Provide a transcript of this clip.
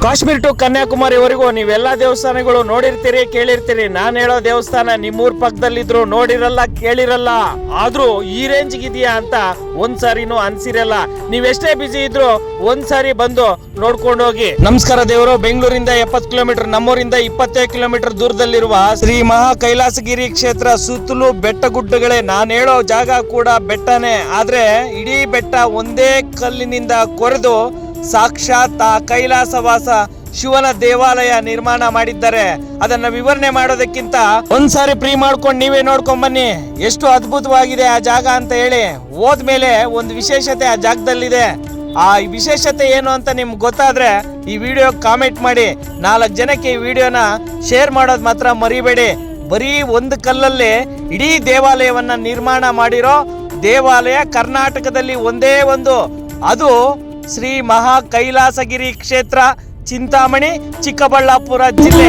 Kashmir to ಕನ್ಯಾಕುಮಾರಿವರೆಗೂ ನೀವೆಲ್ಲಾ ದೇವಸ್ಥಾನಗಳು ನೋಡಿರ್ತೀರಿ, ಕೇಳಿರ್ತೀರಿ. ನಾನು ಹೇಳೋ ದೇವಸ್ಥಾನ ನಿಮ್ಮೂರ್ ಪಕ್ಕದಲ್ಲಿದ್ರು ನೋಡಿರಲ್ಲ, ಕೇಳಿರಲ್ಲ. ಆದ್ರೂ ಈ ರೇಂಜ್ ಇದೆಯಾ ಅಂತ ಒಂದ್ಸಾರಿನೂ ಅನ್ಸಿರಲ್ಲ. ನೀವೆಷ್ಟೇ ಬಿಸಿ ಇದ್ರು ಒಂದ್ಸಾರಿ ಬಂದು ನೋಡ್ಕೊಂಡು ಹೋಗಿ. ನಮಸ್ಕಾರ ದೇವರು. ಬೆಂಗಳೂರಿಂದ 70 ಕಿಲೋಮೀಟರ್, ನಮ್ಮೂರಿಂದ 25 ಕಿಲೋಮೀಟರ್ ದೂರದಲ್ಲಿರುವ ಶ್ರೀ ಮಹಾ ಕೈಲಾಸಗಿರಿ ಕ್ಷೇತ್ರ. ಸುತ್ತಲೂ ಬೆಟ್ಟ ಗುಡ್ಡಗಳೇ. ನಾನು ಹೇಳೋ ಜಾಗ ಕೂಡ ಬೆಟ್ಟನೇ, ಆದ್ರೆ ಇಡೀ ಬೆಟ್ಟ ಒಂದೇ ಕಲ್ಲಿನಿಂದ ಕೊರೆದು ಸಾಕ್ಷಾತ್ ಆ ಕೈಲಾಸವಾಸ ಶಿವನ ದೇವಾಲಯ ನಿರ್ಮಾಣ ಮಾಡಿದ್ದಾರೆ. ಅದನ್ನ ವಿವರಣೆ ಮಾಡೋದಕ್ಕಿಂತ ಒಂದ್ಸಾರಿ ಫ್ರೀ ಮಾಡ್ಕೊಂಡು ನೀವೇ ನೋಡ್ಕೊಂಡ್ ಬನ್ನಿ ಎಷ್ಟು ಅದ್ಭುತವಾಗಿದೆ ಆ ಜಾಗ ಅಂತ ಹೇಳಿ. ಹೋದ್ಮೇಲೆ ಒಂದು ವಿಶೇಷತೆ ಆ ಜಾಗದಲ್ಲಿದೆ. ಆ ವಿಶೇಷತೆ ಏನು ಅಂತ ನಿಮ್ಗೆ ಗೊತ್ತಾದ್ರೆ ಈ ವಿಡಿಯೋ ಕಾಮೆಂಟ್ ಮಾಡಿ. 4 ಜನಕ್ಕೆ ಈ ವಿಡಿಯೋನ ಶೇರ್ ಮಾಡೋದು ಮಾತ್ರ ಮರಿಬೇಡಿ. ಬರೀ ಒಂದು ಕಲ್ಲಲ್ಲಿ ಇಡೀ ದೇವಾಲಯವನ್ನ ನಿರ್ಮಾಣ ಮಾಡಿರೋ ದೇವಾಲಯ ಕರ್ನಾಟಕದಲ್ಲಿ ಒಂದೇ ಒಂದು, ಅದು ಶ್ರೀ ಮಹಾ ಕೈಲಾಸಗಿರಿ ಕ್ಷೇತ್ರ, ಚಿಂತಾಮಣಿ, ಚಿಕ್ಕಬಳ್ಳಾಪುರ ಜಿಲ್ಲೆ.